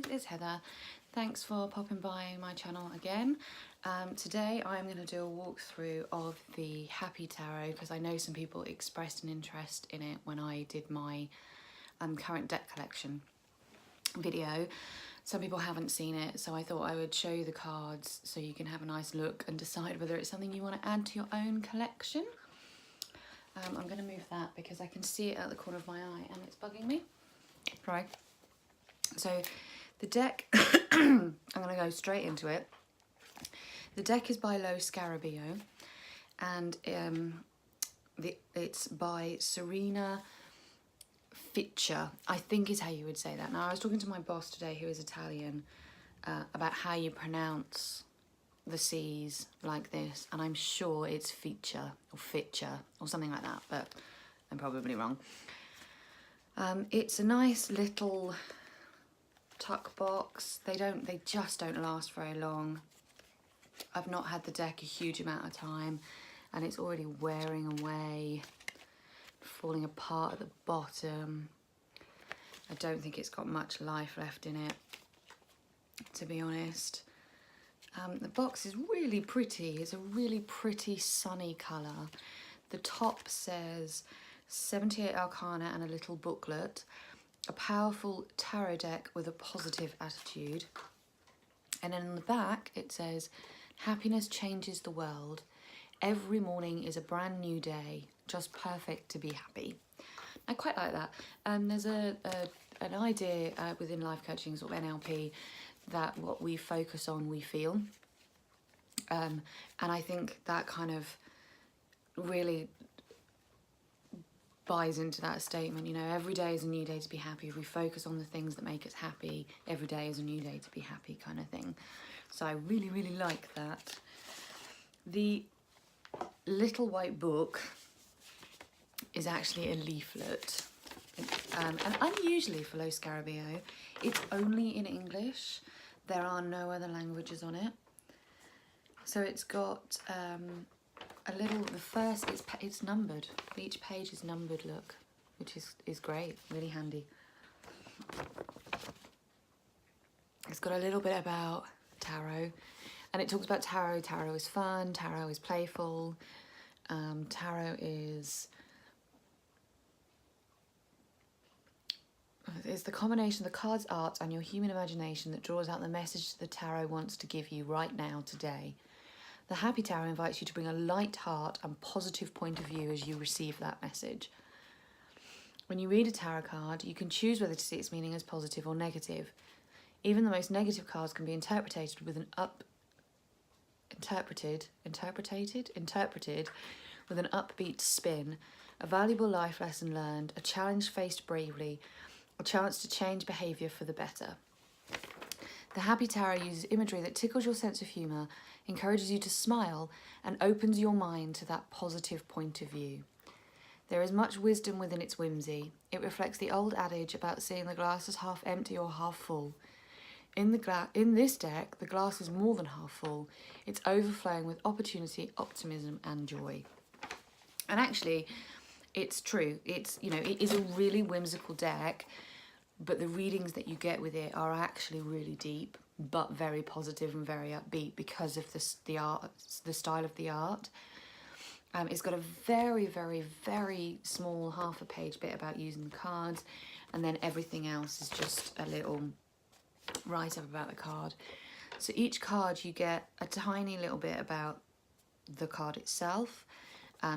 guys, it's Heather. Thanks for popping by my channel again. Today I'm going to do a walkthrough of the Happy Tarot because I know some people expressed an interest in it when I did my current deck collection video. Some people haven't seen it, so I thought I would show you the cards so you can have a nice look and decide whether it's something you want to add to your own collection. I'm going to move that because I can see it at the corner of my eye and it's bugging me. Right. So the deck, I'm going to go straight into it. The deck is by Lo Scarabeo and it's by Serena Ficcia, I think is how you would say that. Now I was talking to my boss today who is Italian about how you pronounce the C's like this, and I'm sure it's Ficcia or Ficcia or something like that, but I'm probably wrong. It's a nice little tuck box. They just don't last very long. I've not had the deck a huge amount of time and it's already wearing away, falling apart at the bottom. I don't think it's got much life left in it, to be honest. The box is really pretty. It's a really pretty sunny colour. The top says 78 Arcana and a little booklet. A powerful tarot deck with a positive attitude. And then in the back it says, happiness changes the world. Every morning is a brand new day, just perfect to be happy. I quite like that. There's an idea within life coaching, sort of NLP, that what we focus on, we feel. And I think that kind of really buys into that statement, you know, every day is a new day to be happy. If we focus on the things that make us happy, every day is a new day to be happy, kind of thing. So I really, really like that. The little white book is actually a leaflet. And unusually for Lo Scarabeo, it's only in English. There are no other languages on it. So it's got a little, it's numbered. Each page is numbered, look, which is great, really handy. It's got a little bit about tarot, and it talks about tarot. Tarot is fun, tarot is playful, tarot is the combination of the cards, art, and your human imagination that draws out the message the tarot wants to give you right now, today. The Happy Tarot invites you to bring a light heart and positive point of view as you receive that message. When you read a tarot card, you can choose whether to see its meaning as positive or negative. Even the most negative cards can be interpreted with an upbeat spin, a valuable life lesson learned, a challenge faced bravely, a chance to change behaviour for the better. The Happy Tarot uses imagery that tickles your sense of humour, encourages you to smile, and opens your mind to that positive point of view. There is much wisdom within its whimsy. It reflects the old adage about seeing the glass as half empty or half full. In this deck, the glass is more than half full. It's overflowing with opportunity, optimism, and joy. And actually, it's true. It is a really whimsical deck, but the readings that you get with it are actually really deep, but very positive and very upbeat because of the style of the art. It's got a very, very, very small half a page bit about using the cards, and then everything else is just a little write-up about the card. So each card you get a tiny little bit about the card itself.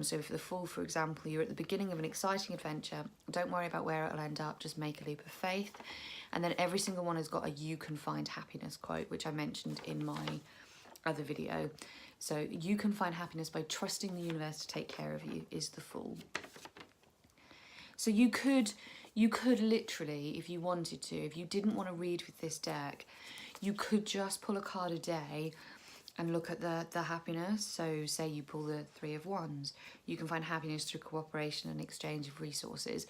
So for the Fool, for example, you're at the beginning of an exciting adventure. Don't worry about where it'll end up, just make a leap of faith. And then every single one has got a "you can find happiness" quote, which I mentioned in my other video. So you can find happiness by trusting the universe to take care of you is the Fool. So you could literally, if you wanted to, if you didn't want to read with this deck, you could just pull a card a day and look at the happiness. So say you pull the Three of Wands, you can find happiness through cooperation and exchange of resources.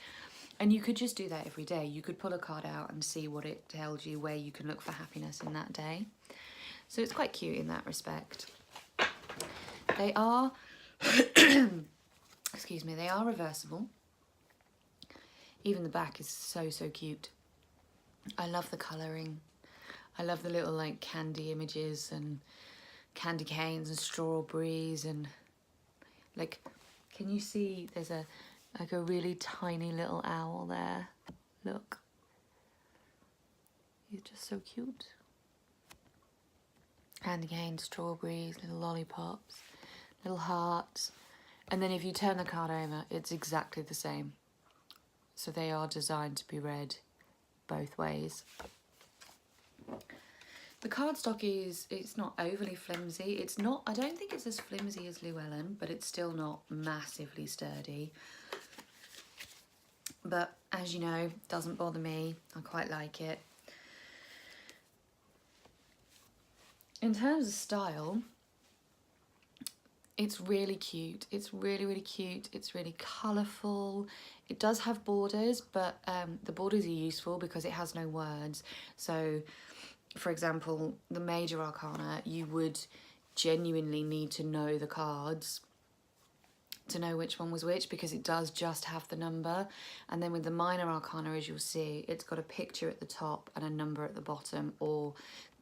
And you could just do that every day. You could pull a card out and see what it tells you, where you can look for happiness in that day. So it's quite cute in that respect. They are, excuse me, they are reversible. Even the back is so, so cute. I love the colouring. I love the little like candy images and candy canes and strawberries and like, can you see there's a like a really tiny little owl there? Look. He's just so cute. Candy canes, strawberries, little lollipops, little hearts. And then if you turn the card over, it's exactly the same. So they are designed to be read both ways. The cardstock it's not overly flimsy. It's not, I don't think it's as flimsy as Llewellyn, but it's still not massively sturdy. But as you know, doesn't bother me. I quite like it. In terms of style, it's really cute. It's really, really cute. It's really colourful. It does have borders, but the borders are useful because it has no words. So, for example, the Major Arcana, you would genuinely need to know the cards to know which one was which, because it does just have the number. And then with the Minor Arcana, as you'll see, it's got a picture at the top and a number at the bottom, or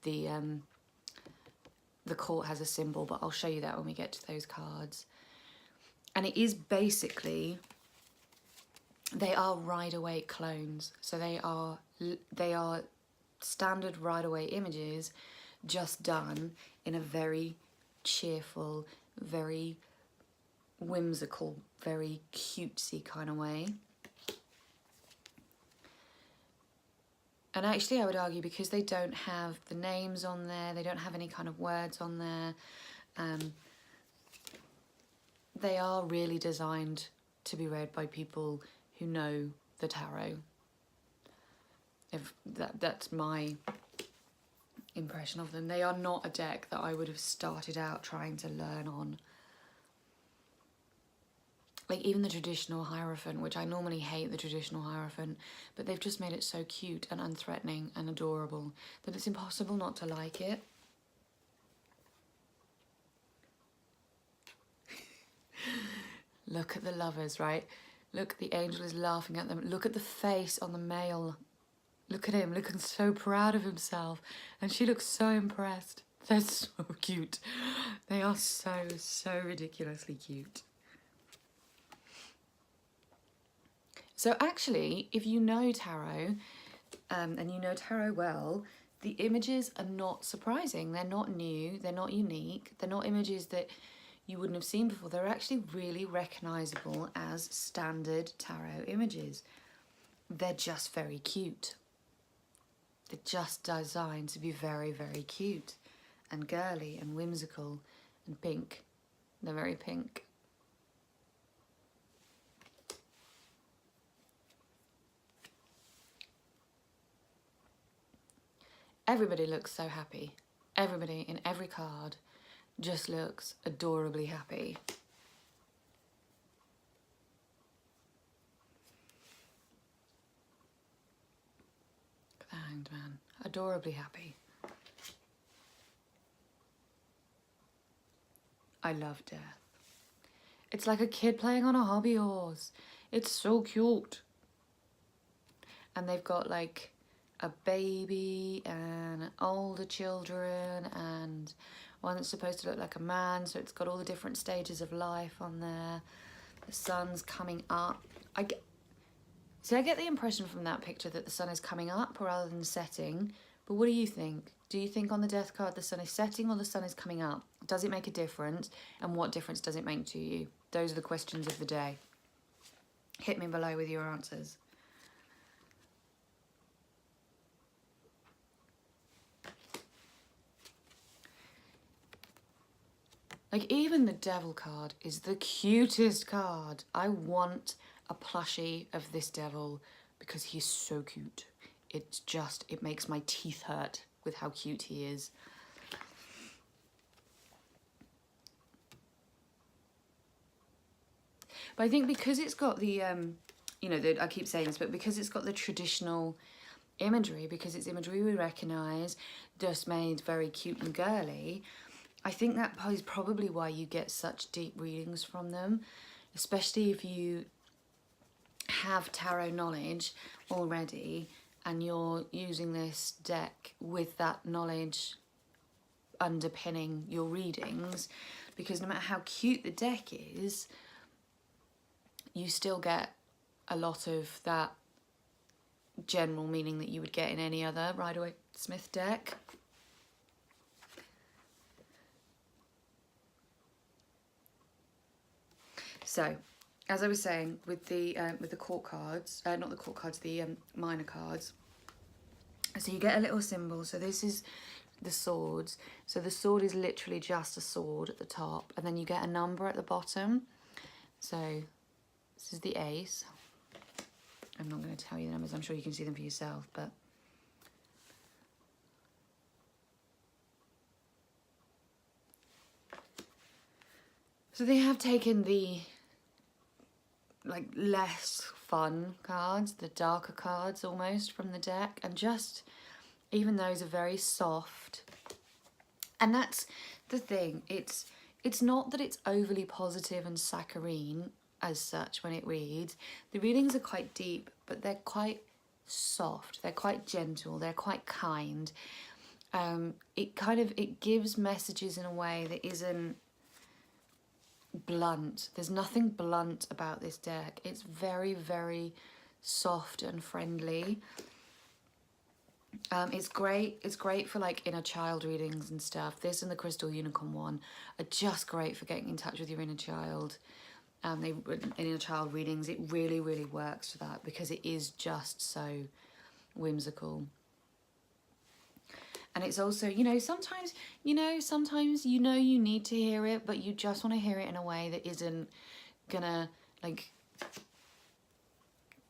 the court has a symbol, but I'll show you that when we get to those cards. And it is basically, they are Rider-Waite clones. So they are standard Rider-Waite images, just done in a very cheerful, very whimsical, very cutesy kind of way. And actually I would argue, because they don't have the names on there, they don't have any kind of words on there, they are really designed to be read by people who know the tarot. If that's my impression of them. They are not a deck that I would have started out trying to learn on. Like even the traditional Hierophant, which I normally hate the traditional Hierophant, but they've just made it so cute and unthreatening and adorable that it's impossible not to like it. Look at the lovers, right? Look, the angel is laughing at them. Look at the face on the male. Look at him, looking so proud of himself. And she looks so impressed. They're so cute. They are so, so ridiculously cute. So actually, if you know tarot, and you know tarot well, the images are not surprising. They're not new, they're not unique, they're not images that you wouldn't have seen before. They're actually really recognisable as standard tarot images. They're just very cute. They're just designed to be very, very cute and girly and whimsical and pink. They're very pink. Everybody looks so happy. Everybody in every card just looks adorably happy. The Hanged Man, adorably happy. I love death. It's like a kid playing on a hobby horse. It's so cute. And they've got like a baby and older children and one that's supposed to look like a man, so it's got all the different stages of life on there. The sun's coming up. I get the impression from that picture that the sun is coming up rather than setting, but what do you think? Do you think on the death card the sun is setting or the sun is coming up? Does it make a difference? And what difference does it make to you? Those are the questions of the day. Hit me below with your answers. Like even the devil card is the cutest card. I want a plushie of this devil because he's so cute. It's just, it makes my teeth hurt with how cute he is. But I think because it's got the, you know, I keep saying this, but because it's got the traditional imagery, because it's imagery we recognise, just made very cute and girly, I think that is probably why you get such deep readings from them, especially if you have tarot knowledge already and you're using this deck with that knowledge underpinning your readings, because no matter how cute the deck is, you still get a lot of that general meaning that you would get in any other Rider-Waite-Smith deck. So, as I was saying, with the court cards, not the court cards, the minor cards. So you get a little symbol. So this is the swords. So the sword is literally just a sword at the top, and then you get a number at the bottom. So this is the ace. I'm not going to tell you the numbers. I'm sure you can see them for yourself, but so they have taken the like less fun cards, the darker cards almost from the deck, and just even those are very soft. And that's the thing, it's not that it's overly positive and saccharine as such when it reads. The readings are quite deep, but they're quite soft, they're quite gentle, they're quite kind. It gives messages in a way that isn't blunt. There's nothing blunt about this deck. It's very, very soft and friendly. It's great for like inner child readings and stuff. This and the Crystal Unicorn one are just great for getting in touch with your inner child. In inner child readings, it really, really works for that because it is just so whimsical. And it's also, sometimes you need to hear it, but you just want to hear it in a way that isn't gonna like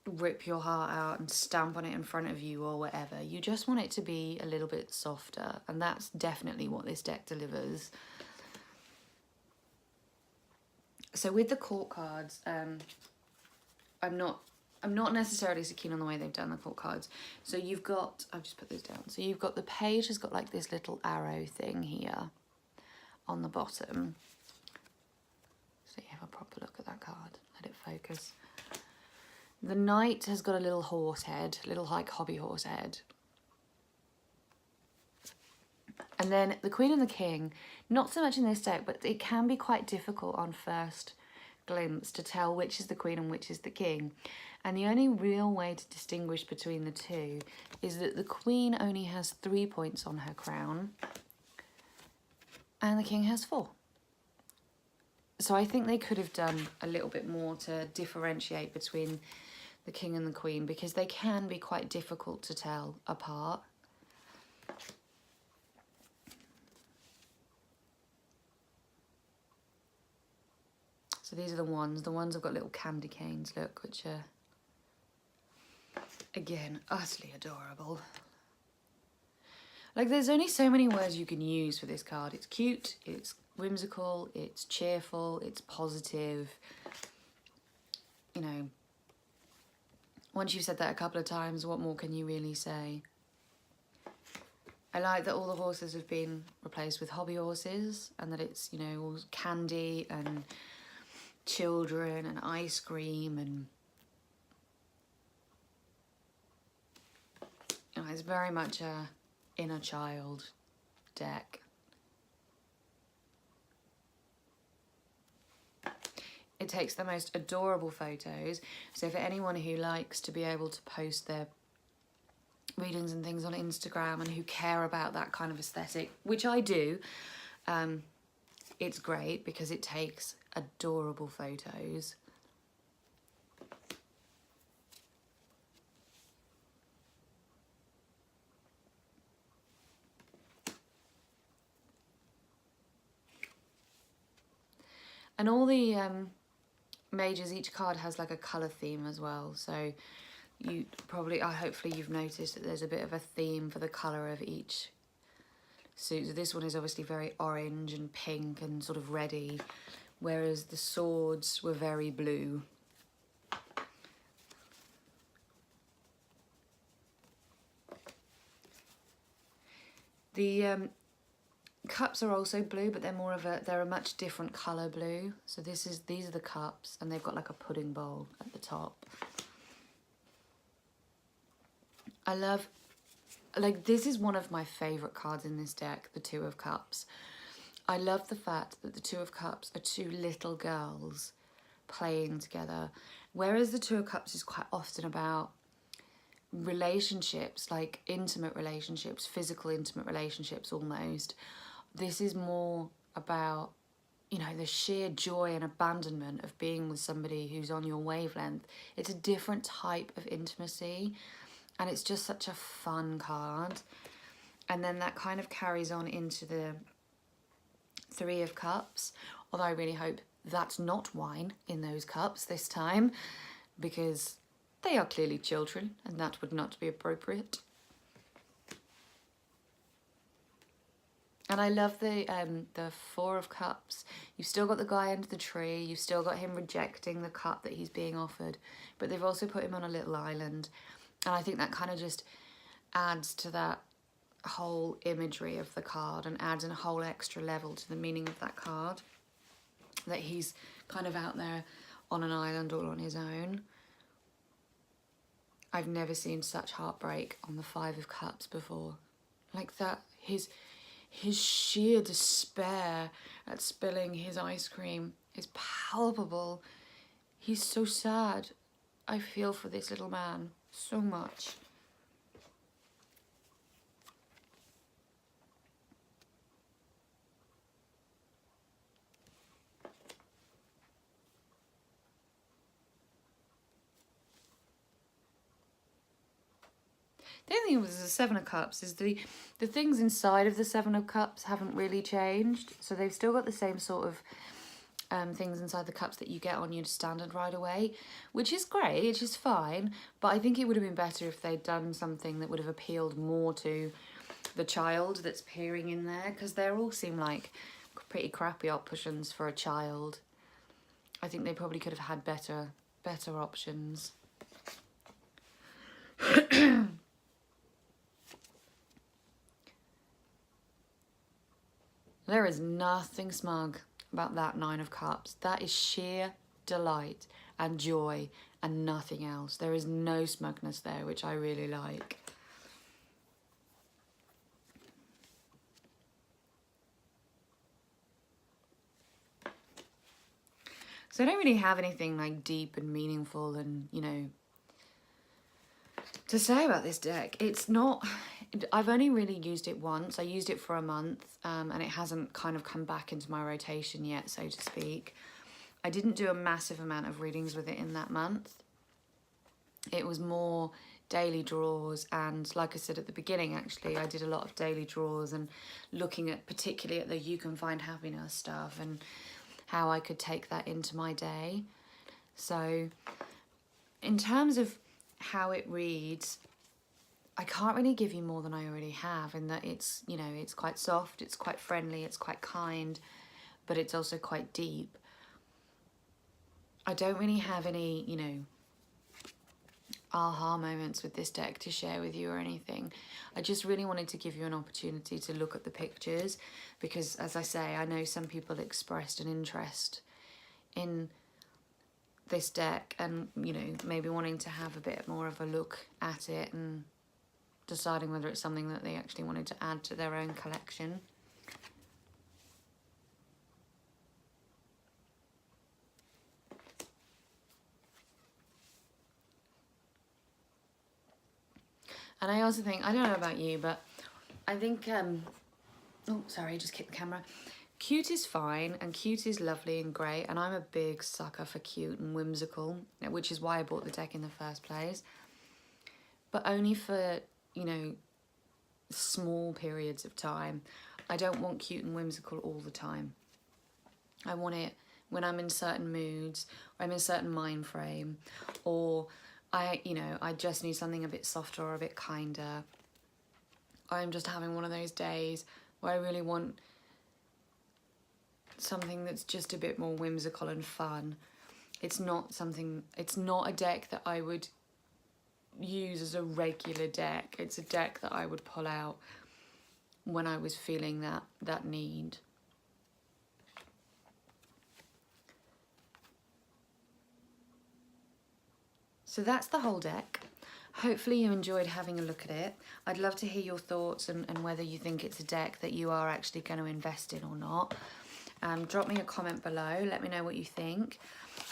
rip your heart out and stamp on it in front of you or whatever. You just want it to be a little bit softer, and that's definitely what this deck delivers. So with the court cards, I'm not necessarily so keen on the way they've done the court cards. So you've got, I've just put those down. So you've got the page has got like this little arrow thing here on the bottom. So you have a proper look at that card. Let it focus. The knight has got a little horse head, little like hobby horse head. And then the queen and the king, not so much in this deck, but it can be quite difficult on first glimpse to tell which is the queen and which is the king. And the only real way to distinguish between the two is that the queen only has 3 points on her crown and the king has 4. So I think they could have done a little bit more to differentiate between the king and the queen, because they can be quite difficult to tell apart. So these are the ones. The ones have got little candy canes, look, which are, again, utterly adorable. Like, there's only so many words you can use for this card. It's cute, it's whimsical, it's cheerful, it's positive. Once you've said that a couple of times, what more can you really say? I like that all the horses have been replaced with hobby horses, and that it's, all candy and children and ice cream, and it's very much a inner child deck. It takes the most adorable photos. So for anyone who likes to be able to post their readings and things on Instagram and who care about that kind of aesthetic, which I do, it's great because it takes adorable photos. And all the majors, each card has like a colour theme as well. So you probably, hopefully you've noticed that there's a bit of a theme for the colour of each suit. So this one is obviously very orange and pink and sort of reddy, whereas the swords were very blue. The cups are also blue, but they're a much different colour blue. So these are the cups, and they've got like a pudding bowl at the top. I love, like, this is one of my favourite cards in this deck, the Two of Cups. I love the fact that the Two of Cups are two little girls playing together, whereas the Two of Cups is quite often about relationships, like intimate relationships, physical intimate relationships almost. This is more about, you know, the sheer joy and abandonment of being with somebody who's on your wavelength. It's a different type of intimacy, and it's just such a fun card. And then that kind of carries on into the Three of Cups, although I really hope that's not wine in those cups this time, because they are clearly children and that would not be appropriate. And I love the Four of Cups. You've still got the guy under the tree, you've still got him rejecting the cup that he's being offered, but they've also put him on a little island. And I think that kind of just adds to that whole imagery of the card and adds a whole extra level to the meaning of that card, that he's kind of out there on an island all on his own. I've never seen such heartbreak on the Five of Cups before. Like that, his sheer despair at spilling his ice cream is palpable. He's so sad. I feel for this little man so much. The only thing with the Seven of Cups is the things inside of the Seven of Cups haven't really changed. So they've still got the same sort of things inside the cups that you get on your standard Ride Away, which is great, it's just fine. But I think it would have been better if they'd done something that would have appealed more to the child that's peering in there, because they all seem like pretty crappy options for a child. I think they probably could have had better options. There is nothing smug about that Nine of Cups. That is sheer delight and joy and nothing else. There is no smugness there, which I really like. So I don't really have anything like deep and meaningful and, you know, to say about this deck. It's not, I've only really used it once. I used it for a month and it hasn't kind of come back into my rotation yet, so to speak. I didn't do a massive amount of readings with it in that month. It was more daily draws, and like I said at the beginning, actually, I did a lot of daily draws and looking at particularly at the You Can Find Happiness stuff and how I could take that into my day. So in terms of how it reads, I can't really give you more than I already have, in that it's, you know, it's quite soft, it's quite friendly, it's quite kind, but it's also quite deep. I don't really have any, you know, aha moments with this deck to share with you or anything. I just really wanted to give you an opportunity to look at the pictures, because as I say, I know some people expressed an interest in this deck and, you know, maybe wanting to have a bit more of a look at it and deciding whether it's something that they actually wanted to add to their own collection. And I also think, I don't know about you, but I think, oh, sorry, I just kicked the camera. Cute is fine, and cute is lovely and great, and I'm a big sucker for cute and whimsical, which is why I bought the deck in the first place. But only for, you know, small periods of time. I don't want cute and whimsical all the time. I want it when I'm in certain moods, or I'm in a certain mind frame, or I just need something a bit softer or a bit kinder. I'm just having one of those days where I really want something that's just a bit more whimsical and fun. It's not a deck that I would use as a regular deck. It's a deck that I would pull out when I was feeling that need. So that's the whole deck. Hopefully you enjoyed having a look at it. I'd love to hear your thoughts and whether you think it's a deck that you are actually going to invest in or not. Drop me a comment below, let me know what you think.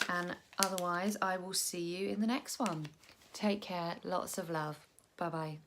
And otherwise, I will see you in the next one. Take care, lots of love. Bye-bye.